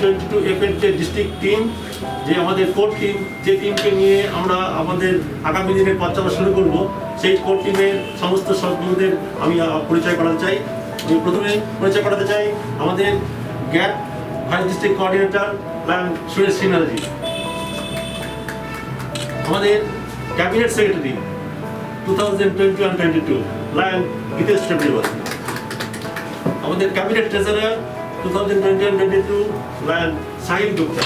T22F এর যে district team, যে আমাদের কোর টিম, যে টিমকে নিয়ে আমরা আমাদের আগামী দিনের পথ চলা শুরু করব, সেই কোর টিমের সমস্ত সদস্যদের আমি পরিচয় করাতে চাই। আমি প্রথমে পরিচয় করাতে চাই আমাদের gap vice district coordinator lion Suresh Sinhaji, আমাদের cabinet secretary 2021-22 lion Gitesh Trivedi, আমাদের cabinet treasurer 2021-22 lion Sahil Gupta,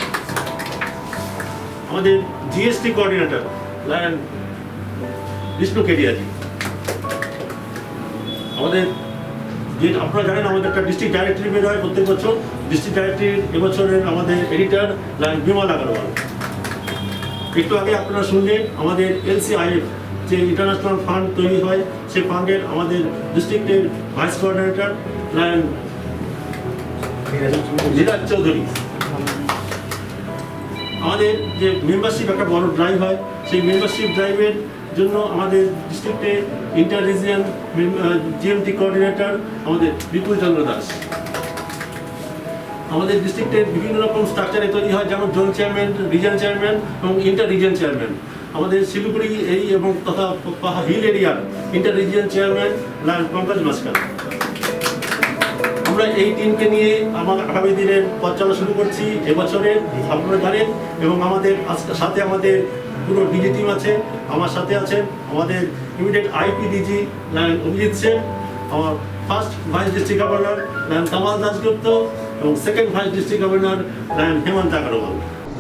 আমাদের GST coordinator lion Bishnu Kediaji, আমাদের যে আপনারা জানেন আমাদের একটা ডিস্ট্রিক্ট ডাইরেক্টরি বের হয় প্রত্যেক বছর। ডিস্ট্রিক্ট ডাইরেক্টরির এবছরের আমাদের এডিটর লায়ন বিমল আগরওয়াল। একটু আগে আপনারা শুনলেন আমাদের LCIF যে ইন্টারন্যাশনাল ফান্ড তৈরি হয়, সেই ফান্ডের আমাদের ডিস্ট্রিক্টের vice coordinator lion Dhiraj Chowdhury. আমাদের যে মেম্বারশিপ একটা বড় ড্রাইভ হয়, সেই মেম্বারশিপ ড্রাইভের জন্য আমাদের ডিস্ট্রিক্টে ইন্টার রিজিয়ন GMT কোঅর্ডিনেটর আমাদের বিপুল চন্দ্র দাস। আমাদের ডিস্ট্রিক্টের বিভিন্ন রকম স্ট্রাকচারে তৈরি হয়, যেমন জোন চেয়ারম্যান, রিজন চেয়ারম্যান এবং ইন্টার রিজন চেয়ারম্যান। আমাদের শিলিগুড়ি এই এবং তথা হিল এরিয়ার inter region chairman lion Pankaj Maskar. আমরা এই টিমকে নিয়ে আগামী দিনের পথ চলা শুরু করছি এবছরের, আপনারা জানেন। এবং আমাদের সাথে আমাদের পুরো ডিজি টিম আছে। আমার সাথে আছেন আমাদের immediate IPDG lion Abhijit Sen, আমার first vice district governor lion Tamal Dasgupta এবং second vice district governor lion Hemant Agarwal.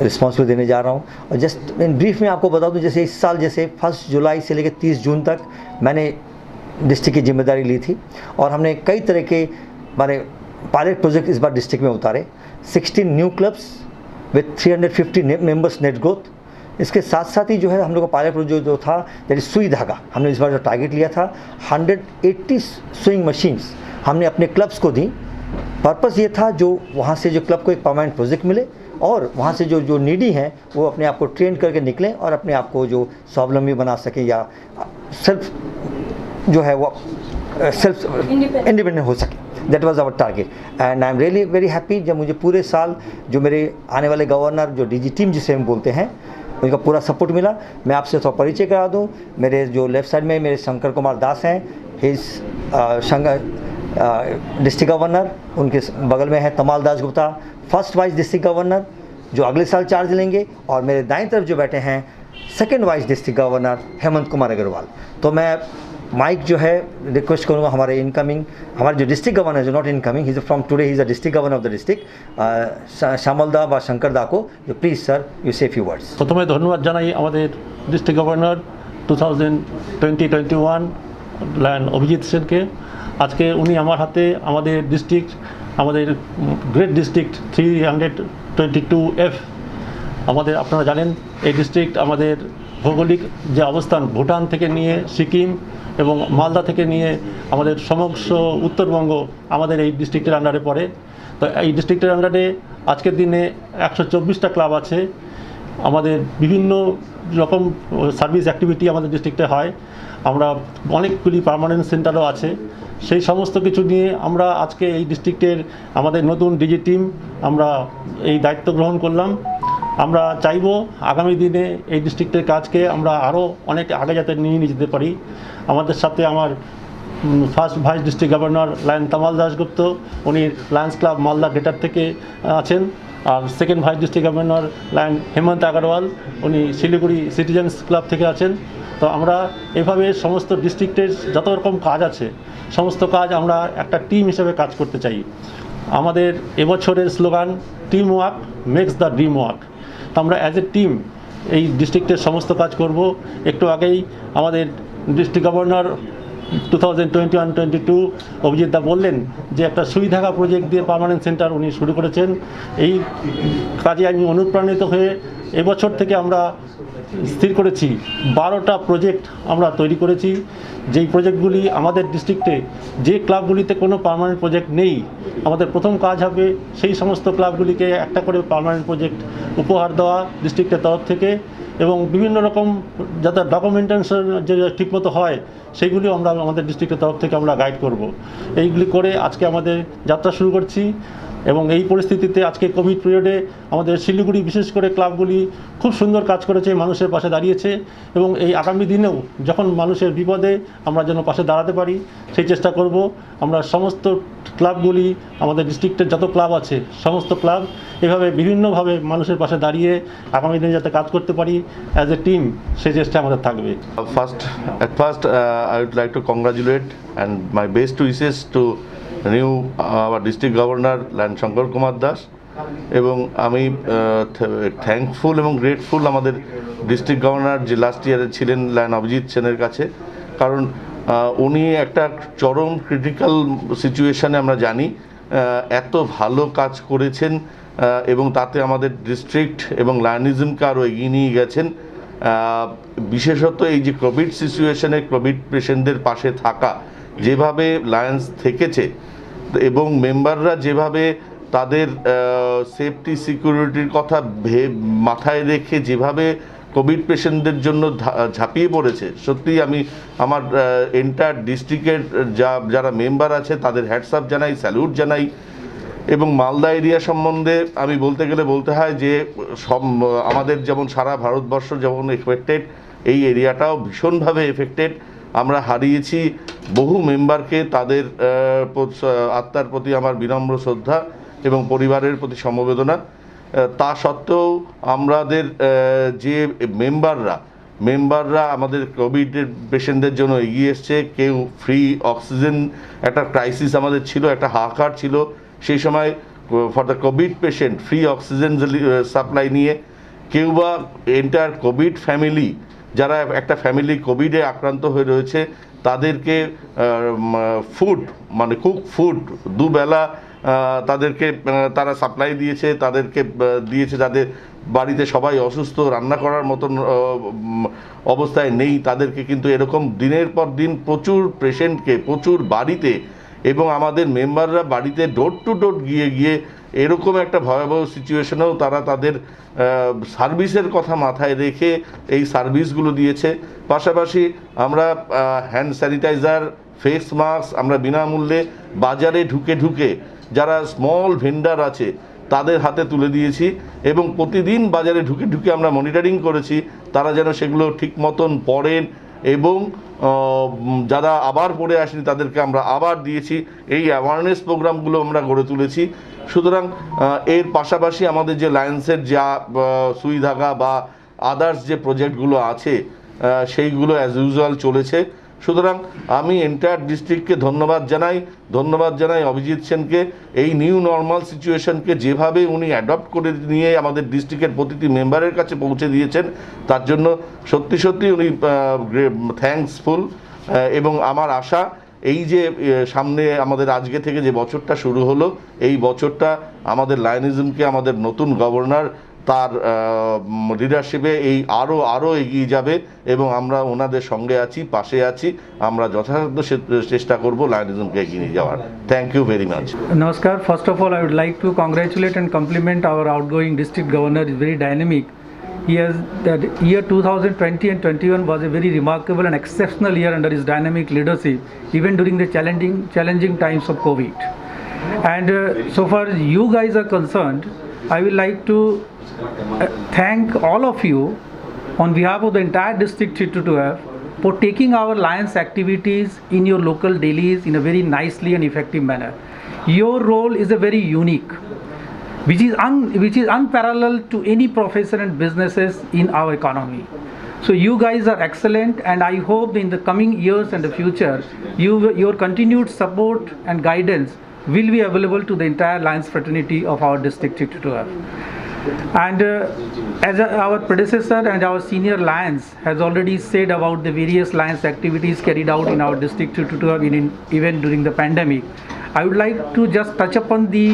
Responsible देने जा रहा हूँ। और जस्ट इन ब्रीफ में आपको बता दूँ, जैसे इस साल जैसे 1 जुलाई से लेकर 30 जून तक मैंने डिस्ट्रिक्ट की जिम्मेदारी ली थी और हमने कई तरह के माने पायलट प्रोजेक्ट इस बार डिस्ट्रिक्ट में उतारे। 16 new clubs with 350 members net growth. इसके साथ साथ ही जो है हम लोग का पायलट प्रोजेक्ट जो था दैट इज सुई धागा, हमने इस बार जो टारगेट लिया था 180 स्विंग मशीन्स हमने अपने क्लब्स को दी। पर्पस ये था जो वहाँ से जो क्लब को एक परमानेंट प्रोजेक्ट मिले और वहाँ से जो नीडी हैं वो अपने आप को ट्रेन करके निकलें और अपने आप को जो स्वावलंबी बना सकें या सेल्फ जो है वो सेल्फ इंडिपेंडेंट हो सके। That was our target and I am really very happy जब मुझे पूरे साल जो मेरे आने वाले गवर्नर जो DG टीम जिसे हम बोलते हैं उनका पूरा सपोर्ट मिला। मैं आपसे थोड़ा परिचय करा दूँ। मेरे जो लेफ्ट साइड में मेरे शंकर कुमार दास हैं, हिज डिस्ट्रिक्ट गवर्नर, उनके बगल में है Tamal Das Gupta, first vice district governor जो अगले साल चार्ज लेंगे, और मेरे दाएं तरफ जो बैठे हैं second vice district governor Hemant Kumar Agarwal. तो मैं माइक जो है रिक्वेस्ट करूँगा हमारे इनकमिंग, हमारे जो डिस्ट्रिक्ट गवर्नर जो not incoming, he is from today he is the district governor of the district, Shyamal दा বা শঙ্কর দা को जो प्लीज सर यू से फ्यू वर्ड्स। প্রথমে ধন্যবাদ জানাই আমাদের ডিস্ট্রিক্ট গভর্নর 2020-21 লায়ন অভিজিৎ সেনকে। আজকে উনি আমার হাতে আমাদের ডিস্ট্রিক্ট, আমাদের গ্রেট ডিস্ট্রিক্ট 322F, আমাদের আপনারা জানেন এই ডিস্ট্রিক্ট আমাদের ভৌগোলিক যে অবস্থান ভুটান থেকে নিয়ে সিকিম এবং মালদা থেকে নিয়ে আমাদের সমস্ত উত্তরবঙ্গ আমাদের এই ডিস্ট্রিক্টের আন্ডারে পড়ে। তো এই ডিস্ট্রিক্টের আন্ডারে আজকের দিনে 124টা ক্লাব আছে। আমাদের বিভিন্ন রকম সার্ভিস অ্যাক্টিভিটি আমাদের ডিস্ট্রিক্টে হয়। আমরা অনেকগুলি পার্মানেন্ট সেন্টারও আছে। সেই সমস্ত কিছু নিয়ে আমরা আজকে এই ডিস্ট্রিক্টের আমাদের নতুন ডিজি টিম আমরা এই দায়িত্ব গ্রহণ করলাম। আমরা চাইব আগামী দিনে এই ডিস্ট্রিক্টের কাজকে আমরা আরও অনেক আগে যাতে নিয়ে যেতে পারি। আমাদের সাথে আমার first vice district governor lion Tamal Dasgupta, উনি লায়ন্স ক্লাব মালদা গ্রেটার থেকে আছেন। আর second vice district governor lion Hemant Agarwal, উনি শিলিগুড়ি সিটিজেন্স ক্লাব থেকে আছেন। তো আমরা এভাবে সমস্ত ডিস্ট্রিক্টের যত রকম কাজ আছে সমস্ত কাজ আমরা একটা টিম হিসেবে কাজ করতে চাই। আমাদের এবছরের slogan team work makes the dream work. তো আমরা অ্যাজ এ টিম এই ডিস্ট্রিক্টের সমস্ত কাজ করব। একটু আগেই আমাদের ডিস্ট্রিক্ট গভর্নর 2021-22 অভিজিৎ দা বললেন যে একটা সুই ধাগা প্রজেক্ট দিয়ে পার্মানেন্ট সেন্টার উনি শুরু করেছেন। এই কাজে আমি অনুপ্রাণিত হয়ে এবছর থেকে আমরা স্থির করেছি 12টা প্রজেক্ট আমরা তৈরি করেছি। যেই প্রজেক্টগুলি আমাদের ডিস্ট্রিক্টে যে ক্লাবগুলিতে কোনো পার্মানেন্ট প্রজেক্ট নেই, আমাদের প্রথম কাজ হবে সেই সমস্ত ক্লাবগুলিকে একটা করে পার্মানেন্ট প্রজেক্ট উপহার দেওয়া ডিস্ট্রিক্টের তরফ থেকে, এবং বিভিন্ন রকম যাতে ডকুমেন্টেশন যে ঠিকমতো হয় সেইগুলিও আমরা আমাদের ডিস্ট্রিক্টের তরফ থেকে আমরা গাইড করব। এইগুলি করে আজকে আমাদের যাত্রা শুরু করছি এবং এই পরিস্থিতিতে আজকে কোভিড পিরিয়ডে আমাদের শিলিগুড়ি বিশেষ করে ক্লাবগুলি খুব সুন্দর কাজ করেছে, মানুষের পাশে দাঁড়িয়েছে এবং এই আগামী দিনেও যখন মানুষের বিপদে আমরা যেন পাশে দাঁড়াতে পারি সেই চেষ্টা করব। আমরা সমস্ত ক্লাবগুলি, আমাদের ডিস্ট্রিক্টের যত ক্লাব আছে সমস্ত ক্লাব এভাবে বিভিন্নভাবে মানুষের পাশে দাঁড়িয়ে আগামী দিনে যাতে কাজ করতে পারি অ্যাজ এ টিম, সেই চেষ্টা আমাদের থাকবে। At first, I would like to congratulate and my best wishes to new our district governor Lan Shankar Kumar Das, এবং আমি থ্যাঙ্কফুল এবং গ্রেটফুল আমাদের ডিস্ট্রিক্ট গভর্নর যে লাস্ট ইয়ারে ছিলেন ল্যান অভিজিৎ সেনের কাছে, কারণ উনি একটা চরম ক্রিটিক্যাল সিচুয়েশানে আমরা জানি এত ভালো কাজ করেছেন এবং তাতে আমাদের ডিস্ট্রিক্ট এবং লায়নিজমকে আরও এগিয়ে নিয়ে গেছেন। বিশেষত এই যে কোভিড সিচুয়েশনে কোভিড পেশেন্টদের পাশে থাকা, যেভাবে লায়ন্স থেকেছে এবং মেম্বাররা যেভাবে তাদের সেফটি সিকিউরিটির কথা মাথায় রেখে যেভাবে কোভিড পেশেন্টদের জন্য ঝাঁপিয়ে পড়েছে, সত্যিই আমি আমার এন্টায়ার ডিস্ট্রিক্টের যারা মেম্বার আছে তাদের হ্যাটসঅ্যাপ জানাই, স্যালুট জানাই। এবং মালদা এরিয়া সম্বন্ধে আমি বলতে গেলে বলতে হয় যে আমাদের যেমন সারা ভারতবর্ষ যেমন এফেক্টেড, এই এরিয়াটাও ভীষণভাবে এফেক্টেড। আমরা হারিয়েছি বহু মেম্বারকে, তাদের আত্মার প্রতি আমার বিনম্র শ্রদ্ধা এবং পরিবারের প্রতি সমবেদনা। তা সত্ত্বেও আমাদের যে মেম্বাররা আমাদের কোভিডের পেশেন্টদের জন্য এগিয়ে এসছে, কেউ ফ্রি অক্সিজেন, একটা ক্রাইসিস আমাদের ছিল, একটা হাহাকার ছিল সেই সময় for the Covid patient free oxygen supply নিয়ে, কেউ বা এন্টায়ার কোভিড ফ্যামিলি, যারা একটা ফ্যামিলি কোভিডে আক্রান্ত হয়ে রয়েছে তাদেরকে ফুড মানে কুক ফুড দুবেলা তাদেরকে তারা সাপ্লাই দিয়েছে, তাদেরকে দিয়েছে যাদের বাড়িতে সবাই অসুস্থ, রান্না করার মতন অবস্থায় নেই, তাদেরকে কিন্তু এরকম দিনের পর দিন প্রচুর পেশেন্টকে প্রচুর বাড়িতে এবং আমাদের মেম্বাররা বাড়িতে ডোর টু ডোর গিয়ে এরকম একটা ভয়াবহ সিচুয়েশনেও তারা তাদের সার্ভিসের কথা মাথায় রেখে এই সার্ভিসগুলো দিয়েছে। পাশাপাশি আমরা হ্যান্ড স্যানিটাইজার, ফেস মাস্ক আমরা বিনামূল্যে বাজারে ঢুকে যারা স্মল ভেন্ডার আছে তাদের হাতে তুলে দিয়েছি এবং প্রতিদিন বাজারে ঢুকে আমরা মনিটরিং করেছি তারা যেন সেগুলো ঠিক মতন পড়েন এবং যারা আবার পড়ে আসেনি তাদেরকে আমরা আবার দিয়েছি। এই অ্যাওয়ারনেস প্রোগ্রামগুলো আমরা গড়ে তুলেছি। সুতরাং এর পাশাপাশি আমাদের যে লায়ন্সের যা সুই ধাগা বা আদার্স যে প্রজেক্টগুলো আছে সেইগুলো অ্যাজ ইউজুয়াল চলেছে। সুতরাং আমি এন্টায়ার ডিস্ট্রিক্টকে ধন্যবাদ জানাই অভিজিৎ সেনকে, এই নিউ নর্মাল সিচুয়েশনকে যেভাবে উনি অ্যাডপ্ট করে নিয়ে আমাদের ডিস্ট্রিক্টের প্রতিটি মেম্বারের কাছে পৌঁছে দিয়েছেন তার জন্য সত্যি উনি থ্যাঙ্কসফুল। এবং আমার আশা এই যে সামনে আমাদের আজকে থেকে যে বছরটা শুরু হলো, এই বছরটা আমাদের লায়নিজমকে আমাদের নতুন গভর্নর তার লিডারশিপে এই আরও এগিয়ে যাবে এবং আমরা ওনাদের সঙ্গে আছি, পাশে আছি। আমরা যথাসাধ্য চেষ্টা করব লায়নিজমকে এগিয়ে নিয়ে যাওয়ার। Thank you very much. Namaskar. First of all, I would like to congratulate and compliment our outgoing district governor. Is very dynamic. The year 2020 and 21 was a very remarkable and exceptional year under his dynamic leadership, even during the challenging times of COVID. And so far as you guys are concerned, I would like to thank all of you on behalf of the entire district 32F for taking our Lions activities in your local dailies in a very nicely and effective manner. Your role is a very unique, which is unparalleled to any profession and businesses in our economy. So you guys are excellent, and I hope in the coming years and the future, your continued support and guidance will be available to the entire Lions fraternity of our district 32F. And as our predecessor and our senior Lions has already said about the various Lions activities carried out in our district 32F even during the pandemic, I would like to just touch upon the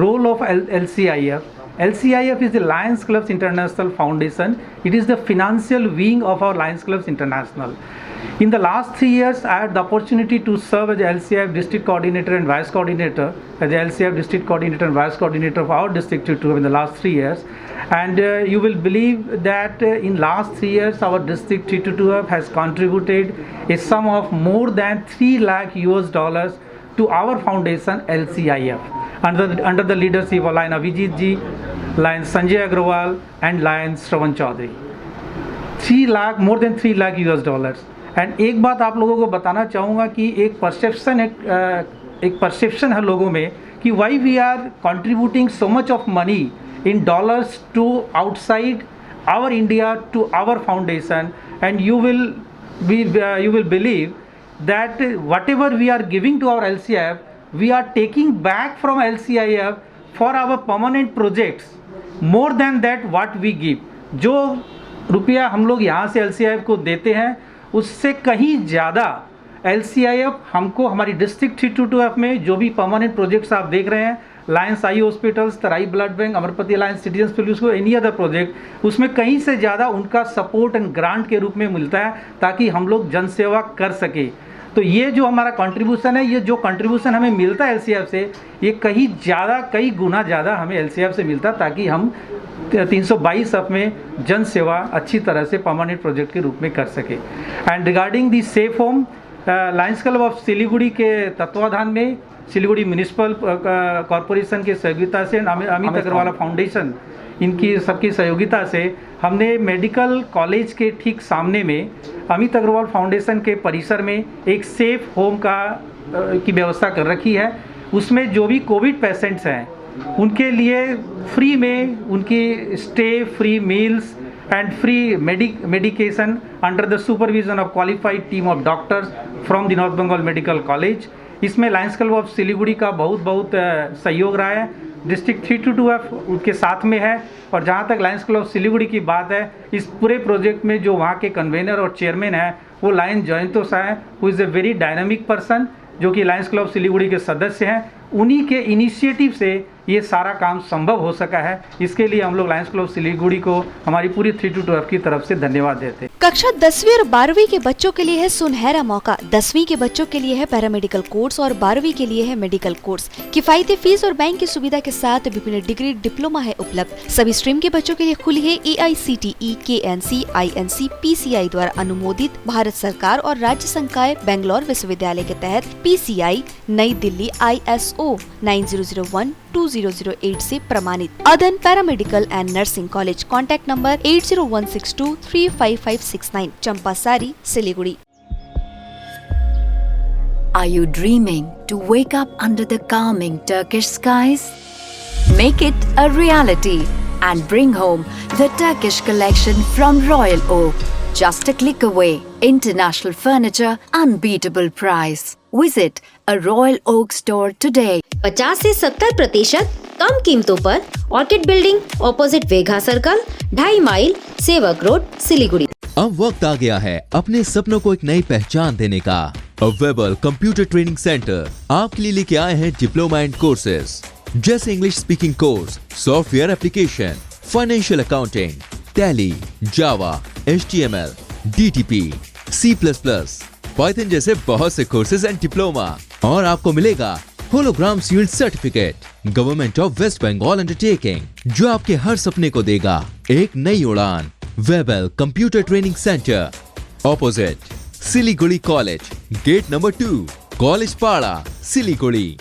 role of LCIF. LCIF is the Lions Clubs International Foundation. It is the financial wing of our Lions Clubs International. In the last 3 years, I had the opportunity to serve as the LCIF district coordinator and vice coordinator, as the LCIF district coordinator and vice coordinator of our district in the last 3 years. And you will believe that in last 3 years, our district 32F has contributed a sum of more than $3 lakh to our foundation LCIF. under the leadership of Lion Abhijit ji, Lion Sanjay Agrawal, and Lion Shravan Chaudhary. 3 lakh, more than 3 lakh $. And एक बात आप लोगों को बताना चाहूँगा कि एक perception है लोगों में कि why we are contributing so much of money in dollars to outside our India to our foundation, and you will believe that whatever we are giving to our LCIF, we are taking back from LCIF for our permanent projects more than that what we give. जो रुपया हम लोग यहाँ से LCIF को देते हैं उससे कहीं ज़्यादा LCIF हमको हमारी डिस्ट्रिक्ट 322F में जो भी परमानेंट प्रोजेक्ट्स आप देख रहे हैं, लायंस आई हॉस्पिटल्स, तराई blood bank, Amarpati alliance citizens police को, एनी अदर प्रोजेक्ट, उसमें कहीं से ज़्यादा उनका सपोर्ट एंड ग्रांट के रूप में मिलता है ताकि हम लोग जनसेवा कर सके। तो ये जो हमारा कंट्रीब्यूशन है, ये जो कंट्रीब्यूशन हमें मिलता है LCIF से, ये कहीं ज़्यादा, कई गुना ज़्यादा हमें LCIF से मिलता है ताकि हम 322 F में जन सेवा अच्छी तरह से परमानेंट प्रोजेक्ट के रूप में कर सके। And regarding the safe home, Lions Club of Siliguri के तत्वाधान में सिलीगुड़ी म्यूनिसिपल कॉरपोरेशन के सहयोगिता से, अमित अग्रवाल फाउंडेशन, इनकी सबकी सहयोगिता से हमने मेडिकल कॉलेज के ठीक सामने में अमित अग्रवाल फाउंडेशन के परिसर में एक सेफ होम की व्यवस्था कर रखी है। उसमें जो भी कोविड पेशेंट्स हैं उनके लिए फ्री में उनकी stay, free meals and free medication under the supervision of qualified team of doctors from the North Bengal Medical College. इसमें लायंस क्लब ऑफ सिलीगुड़ी का बहुत सहयोग रहा है। डिस्ट्रिक्ट 322F उनके साथ में है। और जहाँ तक लायंस क्लब ऑफ सिलीगुड़ी की बात है, इस पूरे प्रोजेक्ट में जो वहाँ के कन्वेनर और चेयरमैन है वो लायन जयंतो शाह है, who is a very dynamic person, जो कि लायंस क्लब सिलीगुड़ी के सदस्य हैं। उन्हीं के इनिशिएटिव से ये सारा काम संभव हो सका है। इसके लिए हम लोग लायंस क्लब सिलीगुड़ी को हमारी पूरी 322F की तरफ से धन्यवाद देते हैं। कक्षा 10वीं और 12वीं के बच्चों के लिए है सुनहरा मौका। 10वीं के बच्चों के लिए है पैरामेडिकल कोर्स और 12वीं के लिए है मेडिकल कोर्स। किफायती फीस और बैंक की सुविधा के साथ विभिन्न डिग्री डिप्लोमा है उपलब्ध। सभी स्ट्रीम के बच्चों के लिए खुली है AICTE, KNC, INC, PCI द्वारा अनुमोदित भारत सरकार और राज्य संकाय बेंगलोर विश्वविद्यालय के तहत PCI नई दिल्ली ISO 9001-2008 से प्रमाणित। अदन paramedical and nursing college. Contact number 8016235569, Champasari, Siliguri. Are you dreaming to wake up under the calming Turkish skies? Make it a reality and bring home the Turkish collection from Royal Oak. Just a click away. International furniture, unbeatable price. Visit a Royal Oak store today. 50 से 70% कम कीमतों पर orchid building, opposite Vegha circle, 2.5 mile, Sevoke road, Siliguri. अब वक्त आ गया है अपने सपनों को एक नई पहचान देने का। अवेलेबल कंप्यूटर ट्रेनिंग सेंटर आपके लिए लेके आए हैं डिप्लोमा एंड कोर्सेज जैसे English speaking course, software application, financial accounting, Tally, Java, HTML, DTP, C++, Python जैसे बहुत से कोर्सेज एंड डिप्लोमा। और आपको मिलेगा hologram sealed certificate government of West Bengal undertaking, जो आपके हर सपने को देगा एक नई उड़ान। Webel computer training centre, opposite Siliguri college, gate number 2, college Para, Siliguri.